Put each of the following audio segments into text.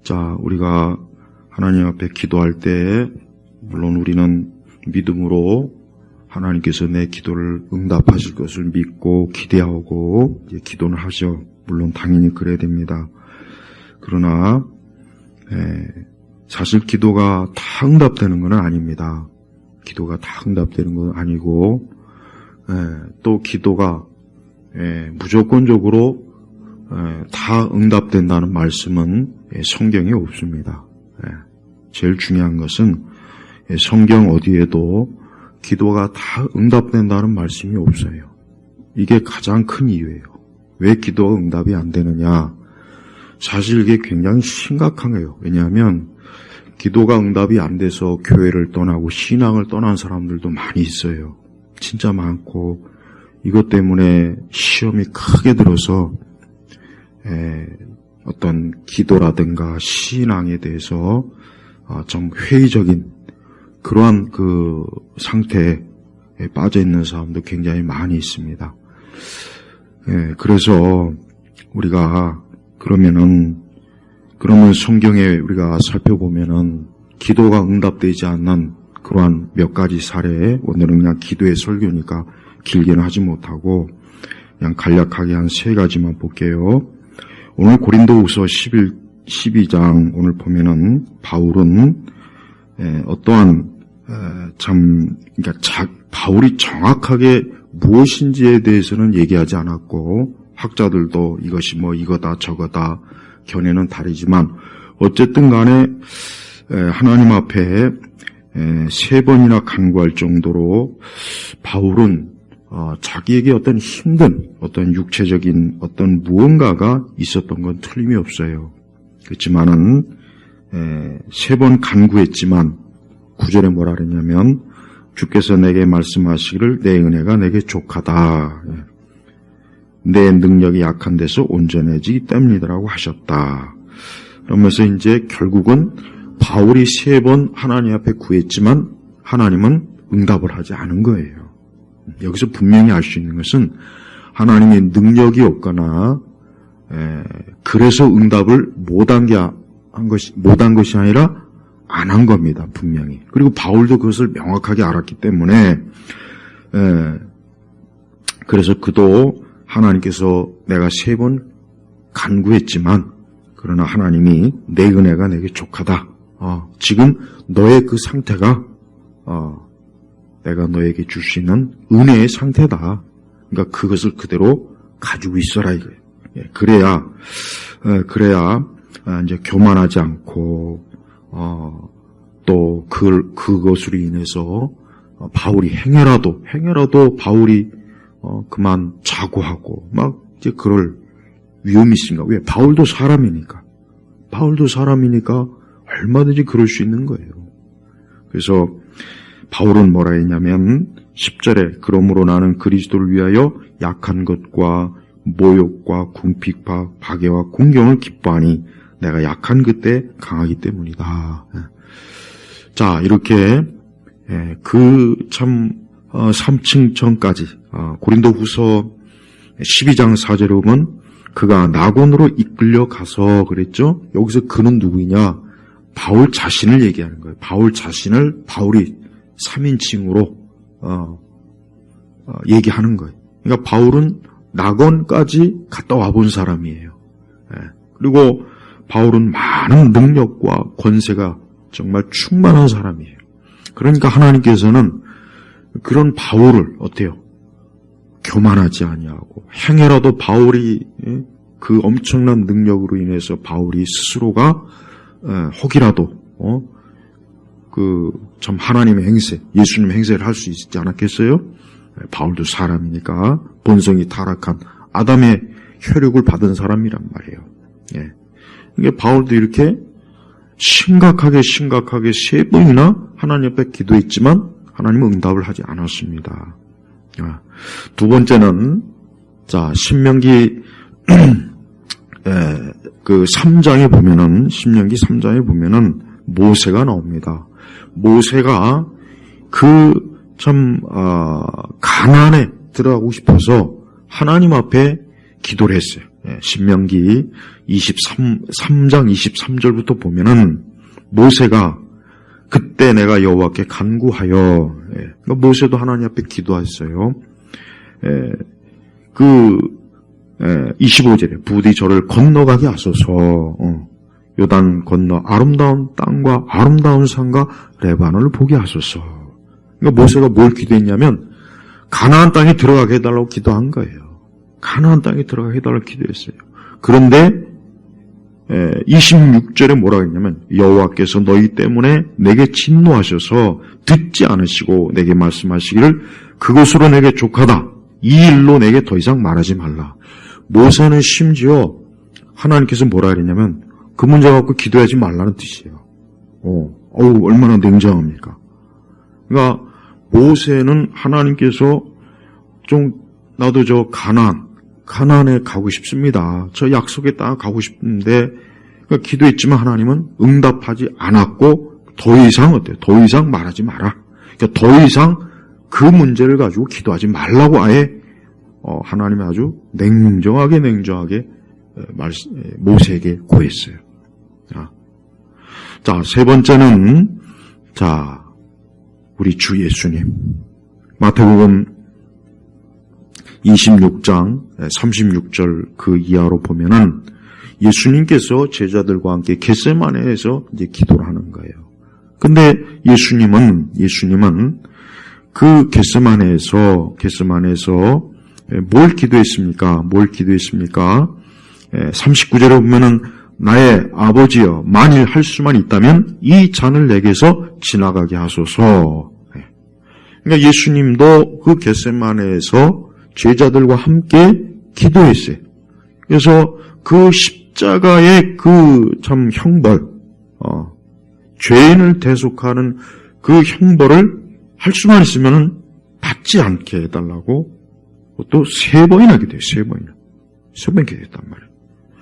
자, 우리가 하나님 앞에 기도할 때 물론 우리는 믿음으로 하나님께서 내 기도를 응답하실 것을 믿고 기대하고 기도를 하죠. 물론 당연히 그래야 됩니다. 그러나 사실 기도가 다 응답되는 건 아닙니다. 기도가 다 응답되는 건 아니고 또 기도가 무조건적으로 다 응답된다는 말씀은 성경에 없습니다. 제일 중요한 것은 성경 어디에도 기도가 다 응답된다는 말씀이 없어요. 이게 가장 큰 이유예요. 왜 기도가 응답이 안 되느냐? 사실 이게 굉장히 심각한 거예요. 왜냐하면 기도가 응답이 안 돼서 교회를 떠나고 신앙을 떠난 사람들도 많이 있어요. 진짜 많고 이것 때문에 시험이 크게 들어서 어떤 기도라든가 신앙에 대해서 좀 회의적인 그러한 그 상태에 빠져 있는 사람도 굉장히 많이 있습니다. 그래서 우리가 그러면 성경에 우리가 살펴보면은 기도가 응답되지 않는 그러한 몇 가지 사례, 오늘은 그냥 기도의 설교니까 길게는 하지 못하고 그냥 간략하게 한 3가지만 볼게요. 오늘 고린도후서 12장 오늘 보면은 바울은 어떠한 그러니까 바울이 정확하게 무엇인지에 대해서는 얘기하지 않았고 학자들도 이것이 뭐 이거다 저거다 견해는 다르지만 어쨌든 간에 하나님 앞에 3번이나 간구할 정도로 바울은 자기에게 어떤 힘든 어떤 육체적인 어떤 무언가가 있었던 건 틀림이 없어요. 그렇지만은 3번 간구했지만 9절에 뭐라 그랬냐면 주께서 내게 말씀하시기를 내 은혜가 내게 족하다. 내 능력이 약한 데서 온전해지기 때문이라고 하셨다. 그러면서 이제 결국은 바울이 3번 하나님 앞에 구했지만 하나님은 응답을 하지 않은 거예요. 여기서 분명히 알 수 있는 것은 하나님의 능력이 없거나 그래서 응답을 못한 것이 아니라 안 한 겁니다. 분명히. 그리고 바울도 그것을 명확하게 알았기 때문에 그래서 그도 하나님께서 내가 3번 간구했지만 그러나 하나님이 내 은혜가 내게 족하다. 지금 너의 그 상태가 내가 너에게 줄 수 있는 은혜의 상태다. 그러니까 그것을 그대로 가지고 있어라 이거예요. 그래야 이제 교만하지 않고 또 그것으로 인해서 바울이 행여라도 바울이 그만 자고하고 막 이제 그럴 위험이 있으니까. 왜? 바울도 사람이니까 얼마든지 그럴 수 있는 거예요. 그래서 바울은 뭐라 했냐면 10절에 그러므로 나는 그리스도를 위하여 약한 것과 모욕과 궁핍과 박해와 공경을 기뻐하니 내가 약한 그때 강하기 때문이다. 자, 이렇게 그 참 3층 전까지 고린도후서 12장 4절에 보면 그가 낙원으로 이끌려 가서 그랬죠. 여기서 그는 누구냐? 바울 자신을 얘기하는 거예요. 바울 자신을 바울이 3인칭으로 얘기하는 거예요. 그러니까 바울은 낙원까지 갔다 와본 사람이에요. 그리고 바울은 많은 능력과 권세가 정말 충만한 사람이에요. 그러니까 하나님께서는 그런 바울을 어때요? 교만하지 아니하고 행여라도 바울이 그 엄청난 능력으로 인해서 바울이 스스로가 혹이라도 참 하나님의 행세, 예수님의 행세를 할 수 있지 않았겠어요? 바울도 사람이니까 본성이 타락한 아담의 혈육을 받은 사람이란 말이에요. 그러니까 바울도 이렇게 심각하게 3번이나 하나님 앞에 기도했지만 하나님은 응답을 하지 않았습니다. 두 번째는 신명기 그 3장에 보면은 신명기 3장에 보면은 모세가 나옵니다. 모세가 가나안에 들어가고 싶어서 하나님 앞에 기도를 했어요. 신명기 3장 23절부터 보면은 모세가 그때 내가 여호와께 간구하여, 그러니까 모세도 하나님 앞에 기도했어요. 25절에 부디 저를 건너가게 하소서. 요단 건너 아름다운 땅과 아름다운 산과 레바논을 보게 하소서. 그러니까 모세가 뭘 기도했냐면 가나안 땅에 들어가게 해달라고 기도한 거예요. 가나안 땅에 들어가게 해달라고 기도했어요. 그런데 26절에 뭐라고 했냐면 여호와께서 너희 때문에 내게 진노하셔서 듣지 않으시고 내게 말씀하시기를 그것으로 내게 족하다. 이 일로 내게 더 이상 말하지 말라. 모세는 심지어 하나님께서 뭐라 그랬냐면 그 문제 갖고 기도하지 말라는 뜻이에요. 얼마나 냉정합니까? 그러니까 모세는 하나님께서 좀 나도 저 가나안에 가고 싶습니다. 저 약속의 땅에 가고 싶은데 그러니까 기도했지만 하나님은 응답하지 않았고 더 이상 어때요? 더 이상 말하지 마라. 그러니까 더 이상 그 문제를 가지고 기도하지 말라고 아예 하나님이 아주 냉정하게 모세에게 고했어요. 자, 세 번째는 우리 주 예수님. 마태복음 26장 36절 그 이하로 보면은 예수님께서 제자들과 함께 겟세마네에서 이제 기도를 하는 거예요. 근데 예수님은 그 겟세마네에서 뭘 기도했습니까? 39절에 보면은 나의 아버지여 만일 할 수만 있다면 이 잔을 내게서 지나가게 하소서. 그러니까 예수님도 그 겟세마네에서 제자들과 함께 기도했어요. 그래서 그 십자가의 그 참 형벌, 죄인을 대속하는 그 형벌을 할 수만 있으면 받지 않게 해달라고 또 3번이나 기도해요. 3번 기도했단 말이에요.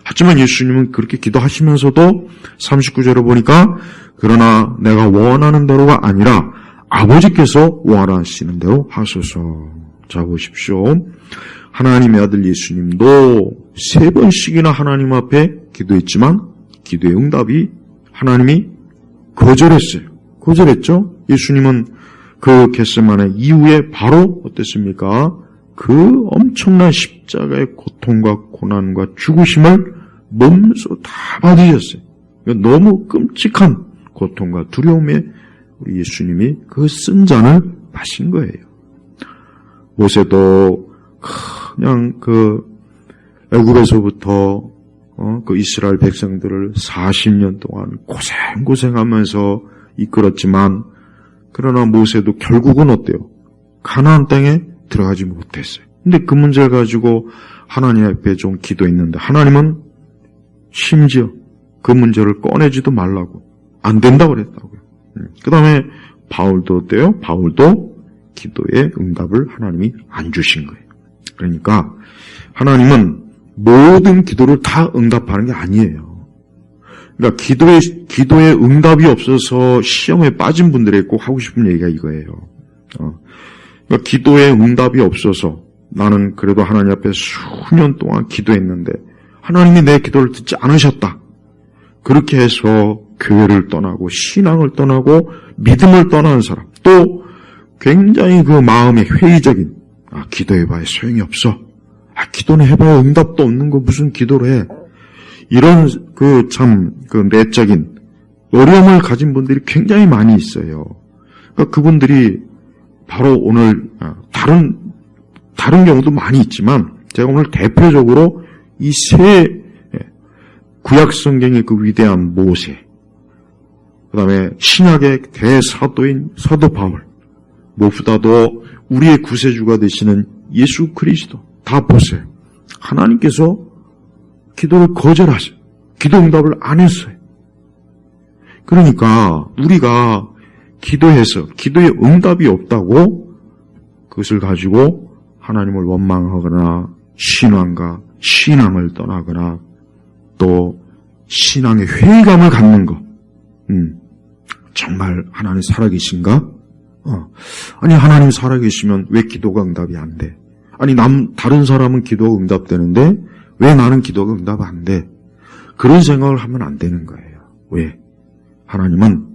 하지만 예수님은 그렇게 기도하시면서도 39절에 보니까 그러나 내가 원하는 대로가 아니라 아버지께서 원하시는 대로 하소서. 자, 보십시오. 하나님의 아들 예수님도 3번씩이나 하나님 앞에 기도했지만 기도의 응답이 하나님이 거절했죠. 예수님은 그 겟세마네 이후에 바로 어땠습니까? 그 엄청난 십자가의 고통과 고난과 죽으심을 몸소 다 받으셨어요. 너무 끔찍한 고통과 두려움에 우리 예수님이 그 쓴 잔을 마신 거예요. 모세도 그냥 그 애굽에서부터 그 이스라엘 백성들을 40년 동안 고생하면서 이끌었지만 그러나 모세도 결국은 어때요? 가나안 땅에 들어가지 못했어요. 근데 그 문제를 가지고 하나님 앞에 좀 기도했는데 하나님은 심지어 그 문제를 꺼내지도 말라고 안 된다고 그랬다고요. 그 다음에 바울도 어때요? 바울도 기도의 응답을 하나님이 안 주신 거예요. 그러니까 하나님은 모든 기도를 다 응답하는 게 아니에요. 그러니까 기도의 응답이 없어서 시험에 빠진 분들에게 꼭 하고 싶은 얘기가 이거예요. 그러니까 기도의 응답이 없어서 나는 그래도 하나님 앞에 수년 동안 기도했는데 하나님이 내 기도를 듣지 않으셨다. 그렇게 해서 교회를 떠나고 신앙을 떠나고 믿음을 떠나는 사람, 또 굉장히 그 마음에 회의적인 기도해봐야 소용이 없어. 기도는 해봐야 응답도 없는 거 무슨 기도를 해. 이런 그 내적인 어려움을 가진 분들이 굉장히 많이 있어요. 그러니까 그분들이 바로 오늘 다른 경우도 많이 있지만 제가 오늘 대표적으로 이 세 구약 성경의 그 위대한 모세, 그다음에 신약의 대사도인 사도 바울, 무엇보다도 우리의 구세주가 되시는 예수 그리스도 다 보세요. 하나님께서 기도를 거절하세요. 기도 응답을 안 했어요. 그러니까 우리가 기도해서 기도의 응답이 없다고 그것을 가지고 하나님을 원망하거나 신앙을 떠나거나 또 신앙의 회의감을 갖는 것. 정말 하나님 살아계신가? 아니 하나님 살아계시면 왜 기도가 응답이 안 돼? 아니 다른 사람은 기도가 응답되는데 왜 나는 기도가 응답 안 돼? 그런 생각을 하면 안 되는 거예요. 왜? 하나님은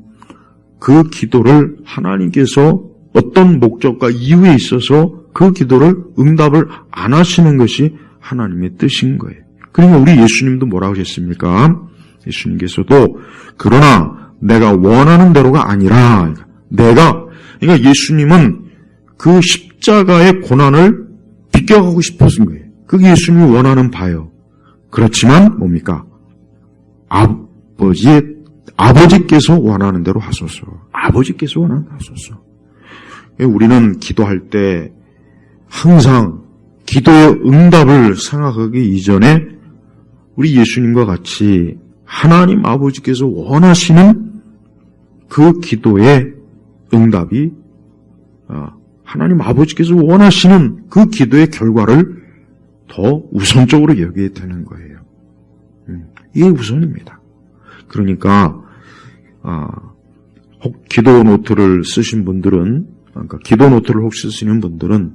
그 기도를 하나님께서 어떤 목적과 이유에 있어서 그 기도를 응답을 안 하시는 것이 하나님의 뜻인 거예요. 그러니까 우리 예수님도 뭐라고 하셨습니까? 예수님께서도 그러나 내가 원하는 대로가 아니라 그러니까 예수님은 그 십자가의 고난을 비껴가고 싶었던 거예요. 그게 예수님이 원하는 바예요. 그렇지만 뭡니까? 아버지께서 원하는 대로 하소서. 아버지께서 원하는 대로 하소서. 우리는 기도할 때 항상 기도의 응답을 생각하기 이전에 우리 예수님과 같이 하나님 아버지께서 원하시는 그 기도의 응답이 하나님 아버지께서 원하시는 그 기도의 결과를 더 우선적으로 여겨야 되는 거예요. 이게 우선입니다. 그러니까 혹 기도 노트를 쓰신 분들은, 그러니까 기도 노트를 혹시 쓰시는 분들은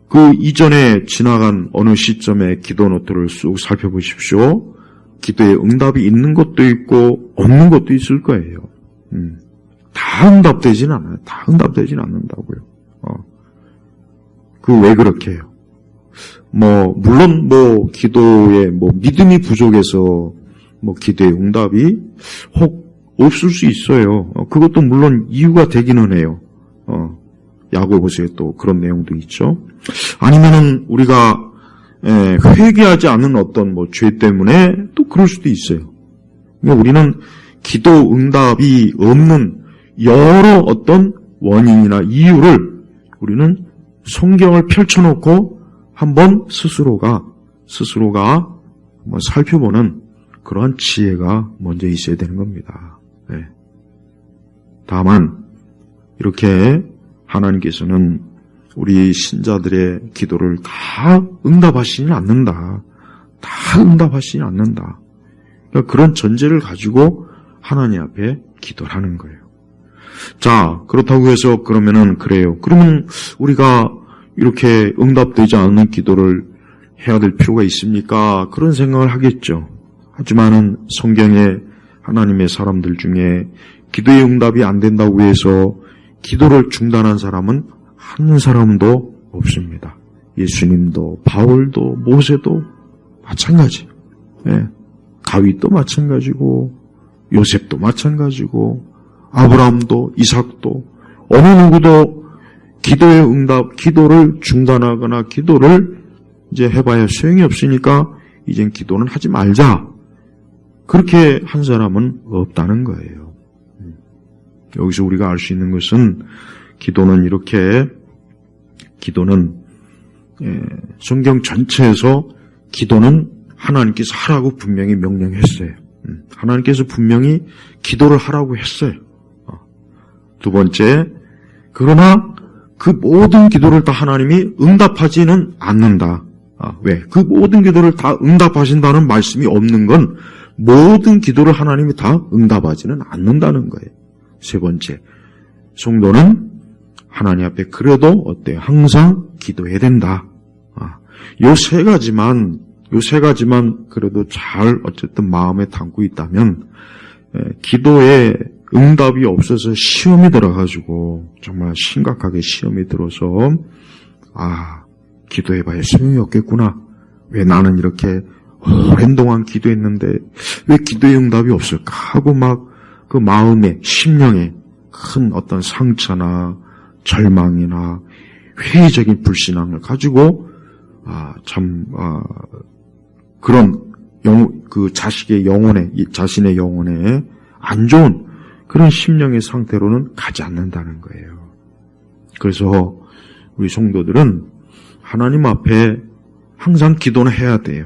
그 이전에 지나간 어느 시점에 기도 노트를 쑥 살펴보십시오. 기도에 응답이 있는 것도 있고 없는 것도 있을 거예요. 다 응답되진 않아요. 다 응답되진 않는다고요. 왜 그렇게 해요? 물론 기도에 믿음이 부족해서 기도의 응답이 혹 없을 수 있어요. 그것도 물론 이유가 되기는 해요. 야고보서에 또 그런 내용도 있죠. 아니면은 우리가 회개하지 않는 어떤 죄 때문에 또 그럴 수도 있어요. 그러니까 우리는 기도 응답이 없는 여러 어떤 원인이나 이유를 우리는 성경을 펼쳐놓고 한번 스스로가 한번 살펴보는 그러한 지혜가 먼저 있어야 되는 겁니다. 다만 이렇게 하나님께서는 우리 신자들의 기도를 다 응답하시진 않는다. 다 응답하시진 않는다. 그러니까 그런 전제를 가지고 하나님 앞에 기도를 하는 거예요. 자, 그렇다고 해서 그러면은 그래요. 그러면 우리가 이렇게 응답되지 않는 기도를 해야 될 필요가 있습니까? 그런 생각을 하겠죠. 하지만은 성경에 하나님의 사람들 중에 기도의 응답이 안 된다고 해서 기도를 중단한 사람은 한 사람도 없습니다. 예수님도, 바울도, 모세도 마찬가지. 다윗도 마찬가지고, 요셉도 마찬가지고, 아브라함도, 이삭도, 어느 누구도 기도의 응답, 기도를 중단하거나 기도를 이제 해봐야 소용이 없으니까 이젠 기도는 하지 말자. 그렇게 한 사람은 없다는 거예요. 여기서 우리가 알 수 있는 것은 기도는 성경 전체에서 기도는 하나님께서 하라고 분명히 명령했어요. 하나님께서 분명히 기도를 하라고 했어요. 두 번째, 그러나 그 모든 기도를 다 하나님이 응답하지는 않는다. 왜? 그 모든 기도를 다 응답하신다는 말씀이 없는 건 모든 기도를 하나님이 다 응답하지는 않는다는 거예요. 세 번째, 성도는 하나님 앞에 그래도 어때요? 항상 기도해야 된다. 요 세 가지만 그래도 잘 어쨌든 마음에 담고 있다면 기도에 응답이 없어서 시험이 들어가지고 정말 심각하게 시험이 들어서 기도해봐야 소용이 없겠구나. 왜 나는 이렇게 오랜 동안 기도했는데 왜 기도의 응답이 없을까 하고 막 그 마음에 심령에 큰 어떤 상처나 절망이나 회의적인 불신앙을 가지고 그런 그 자신의 영혼에 안 좋은 그런 심령의 상태로는 가지 않는다는 거예요. 그래서 우리 성도들은 하나님 앞에 항상 기도는 해야 돼요.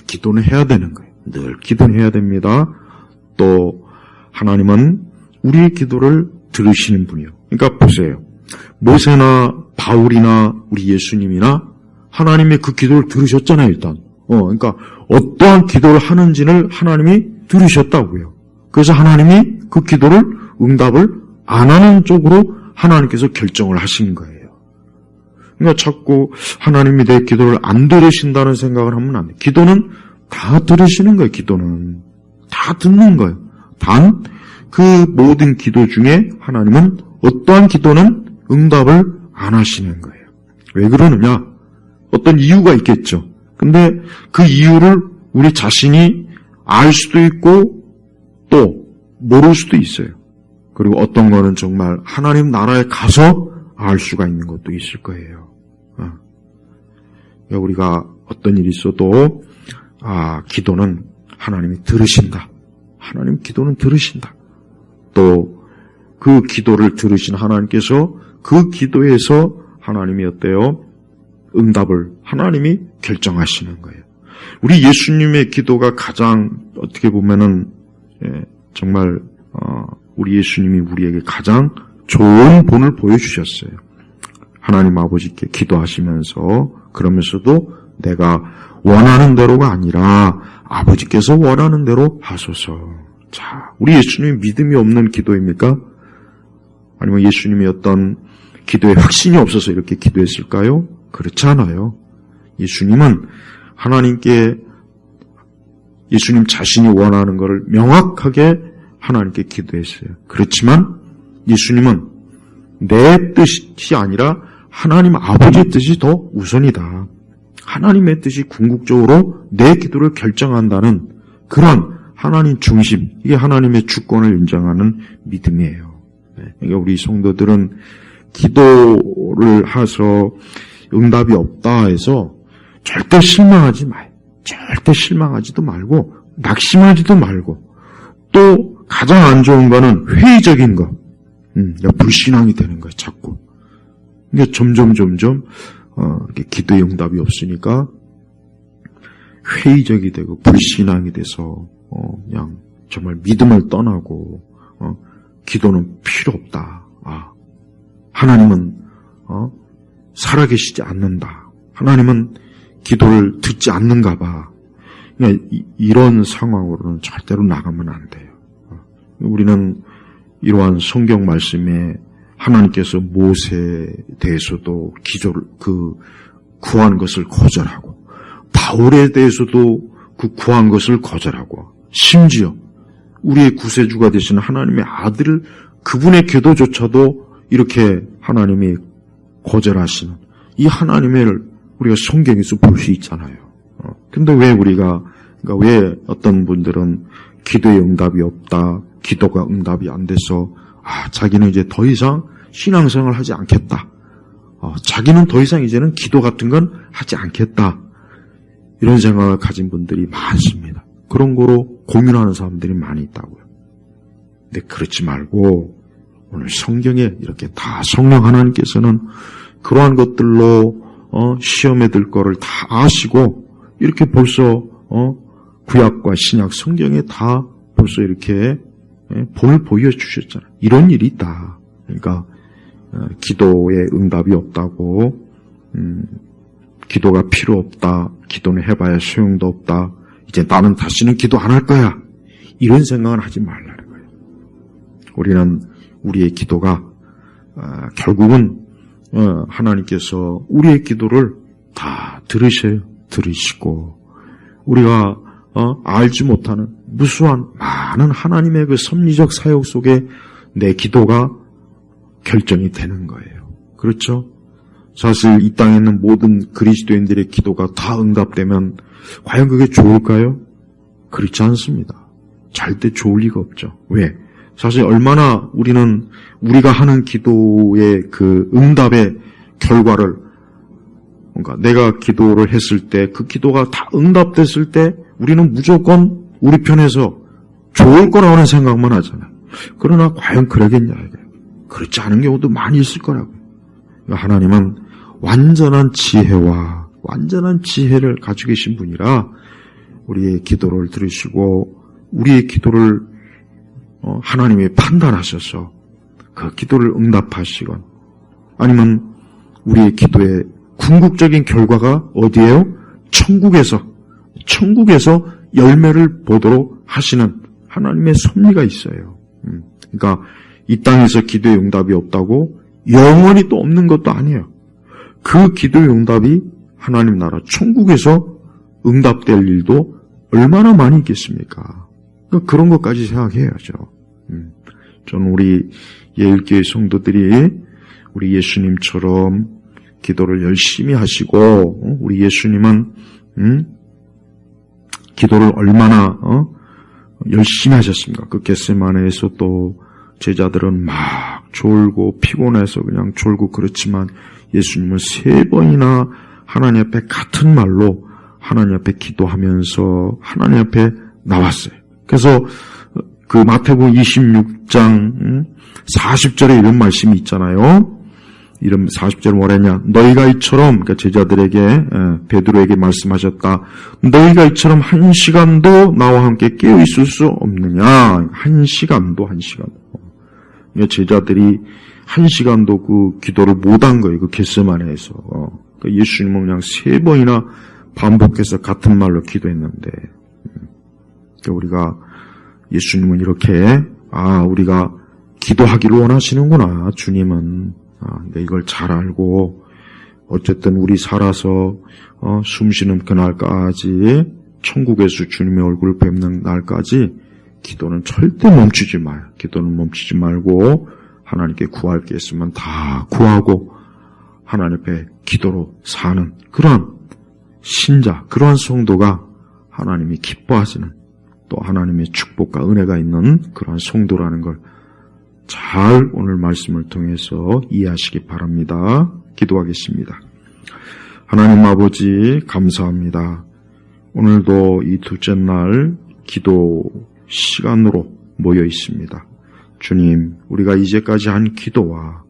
기도는 해야 되는 거예요. 늘 기도는 해야 됩니다. 또 하나님은 우리의 기도를 들으시는 분이요. 그러니까 보세요. 모세나 바울이나 우리 예수님이나 하나님의 그 기도를 들으셨잖아요, 일단. 그러니까 어떠한 기도를 하는지를 하나님이 들으셨다고요. 그래서 하나님이 그 기도를 응답을 안 하는 쪽으로 하나님께서 결정을 하신 거예요. 그러니까 자꾸 하나님이 내 기도를 안 들으신다는 생각을 하면 안 돼. 기도는 다 들으시는 거예요. 기도는 다 듣는 거예요. 단 그 모든 기도 중에 하나님은 어떠한 기도는 응답을 안 하시는 거예요. 왜 그러느냐? 어떤 이유가 있겠죠. 근데 그 이유를 우리 자신이 알 수도 있고 또 모를 수도 있어요. 그리고 어떤 거는 정말 하나님 나라에 가서 알 수가 있는 것도 있을 거예요. 우리가 어떤 일이 있어도 기도는 하나님이 들으신다. 하나님 기도는 들으신다. 또 그 기도를 들으신 하나님께서 그 기도에서 하나님이 어때요? 응답을 하나님이 결정하시는 거예요. 우리 예수님의 기도가 가장 어떻게 보면은 정말 우리 예수님이 우리에게 가장 좋은 본을 보여주셨어요. 하나님 아버지께 기도하시면서 그러면서도 내가 원하는 대로가 아니라 아버지께서 원하는 대로 하소서. 자, 우리 예수님이 믿음이 없는 기도입니까? 아니면 예수님이 어떤 기도에 확신이 없어서 이렇게 기도했을까요? 그렇지 않아요. 예수님은 하나님께 예수님 자신이 원하는 것을 명확하게 하나님께 기도했어요. 그렇지만 예수님은 내 뜻이 아니라 하나님 아버지의 뜻이 더 우선이다. 하나님의 뜻이 궁극적으로 내 기도를 결정한다는 그런 하나님 중심, 이게 하나님의 주권을 인정하는 믿음이에요. 그러니까 우리 성도들은 기도를 해서 응답이 없다 해서 절대 실망하지 마요. 절대 실망하지도 말고 낙심하지도 말고 또 가장 안 좋은 거는 회의적인 거, 불신앙이 되는 거예요. 자꾸. 그러니까 점점 이렇게 기도의 응답이 없으니까 회의적이 되고 불신앙이 돼서 그냥 정말 믿음을 떠나고 기도는 필요 없다. 하나님은 살아계시지 않는다. 하나님은 기도를 듣지 않는가 봐. 그러니까 이런 상황으로는 절대로 나가면 안 돼요. 우리는 이러한 성경 말씀에 하나님께서 모세에 대해서도 구한 것을 거절하고 바울에 대해서도 그 구한 것을 거절하고 심지어 우리의 구세주가 되시는 하나님의 아들을 그분의 기도조차도 이렇게 하나님이 거절하시는 이 하나님을 우리가 성경에서 볼 수 있잖아요. 근데 왜 그러니까 왜 어떤 분들은 기도의 응답이 없다, 기도가 응답이 안 돼서 자기는 이제 더 이상 신앙생활을 하지 않겠다. 자기는 더 이상 이제는 기도 같은 건 하지 않겠다. 이런 생각을 가진 분들이 많습니다. 그런 거로 고민하는 사람들이 많이 있다고요. 근데 그렇지 말고 오늘 성경에 이렇게 다 성령 하나님께서는 그러한 것들로 시험에 들 거를 다 아시고 이렇게 벌써 구약과 신약 성경에 다 벌써 이렇게 본을 보여주셨잖아요. 이런 일이 있다. 그러니까 기도에 응답이 없다고 기도가 필요 없다. 기도는 해봐야 소용도 없다. 이제 나는 다시는 기도 안 할 거야. 이런 생각은 하지 말라는 거예요. 우리는 우리의 기도가 결국은 하나님께서 우리의 기도를 다 들으시고 우리가 알지 못하는 무수한 많은 하나님의 그 섭리적 사역 속에 내 기도가 결정이 되는 거예요. 그렇죠? 사실 이 땅에 있는 모든 그리스도인들의 기도가 다 응답되면 과연 그게 좋을까요? 그렇지 않습니다. 절대 좋을 리가 없죠. 왜? 사실 얼마나 우리가 하는 기도의 그 응답의 결과를, 그러니까 내가 기도를 했을 때 그 기도가 다 응답됐을 때 우리는 무조건 우리 편에서 좋을 거라는 생각만 하잖아요. 그러나 과연 그러겠냐 이거예요. 그렇지 않은 경우도 많이 있을 거라고요. 하나님은 완전한 지혜를 가지고 계신 분이라 우리의 기도를 들으시고 우리의 기도를 하나님이 판단하셔서 그 기도를 응답하시건 아니면 우리의 기도의 궁극적인 결과가 어디예요? 천국에서 열매를 보도록 하시는 하나님의 섭리가 있어요. 그러니까 이 땅에서 기도의 응답이 없다고 영원히 또 없는 것도 아니에요. 그 기도의 응답이 하나님 나라 천국에서 응답될 일도 얼마나 많이 있겠습니까? 그런 것까지 생각해야죠. 저는 우리 예일교회 성도들이 우리 예수님처럼 기도를 열심히 하시고, 우리 예수님은 기도를 얼마나 열심히 하셨습니까? 그 겟세마네에서 또 제자들은 막 졸고 피곤해서 그냥 졸고 그렇지만 예수님은 3번이나 하나님 앞에 같은 말로 하나님 앞에 기도하면서 하나님 앞에 나왔어요. 그래서 그 마태복음 26장 40절에 이런 말씀이 있잖아요. 이런 40절 뭐라 했냐? 너희가 이처럼, 그러니까 제자들에게, 베드로에게 말씀하셨다. 너희가 이처럼 1시간도 나와 함께 깨어 있을 수 없느냐? 1시간도. 그러니까 제자들이 1시간도 그 기도를 못한 거예요. 그 겟세마네에서. 그러니까 예수님은 그냥 3번이나 반복해서 같은 말로 기도했는데, 그러니까 우리가 예수님은 이렇게, 우리가 기도하기를 원하시는구나, 주님은. 이걸 잘 알고, 어쨌든 우리 살아서, 숨쉬는 그날까지, 천국에서 주님의 얼굴을 뵙는 날까지, 기도는 절대 멈추지 마요. 기도는 멈추지 말고, 하나님께 구할 게 있으면 다 구하고, 하나님 앞에 기도로 사는 그러한 신자, 그러한 성도가 하나님이 기뻐하시는, 또 하나님의 축복과 은혜가 있는 그러한 성도라는 걸 잘 오늘 말씀을 통해서 이해하시기 바랍니다. 기도하겠습니다. 하나님 아버지 감사합니다. 오늘도 이 둘째 날 기도 시간으로 모여 있습니다. 주님, 우리가 이제까지 한 기도와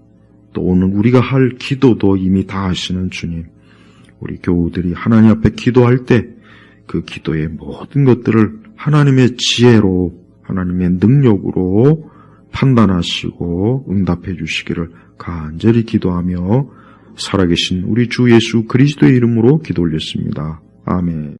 또 오늘 우리가 할 기도도 이미 다 하시는 주님, 우리 교우들이 하나님 앞에 기도할 때 그 기도의 모든 것들을 하나님의 지혜로, 하나님의 능력으로 판단하시고 응답해 주시기를 간절히 기도하며 살아계신 우리 주 예수 그리스도의 이름으로 기도 올렸습니다. 아멘.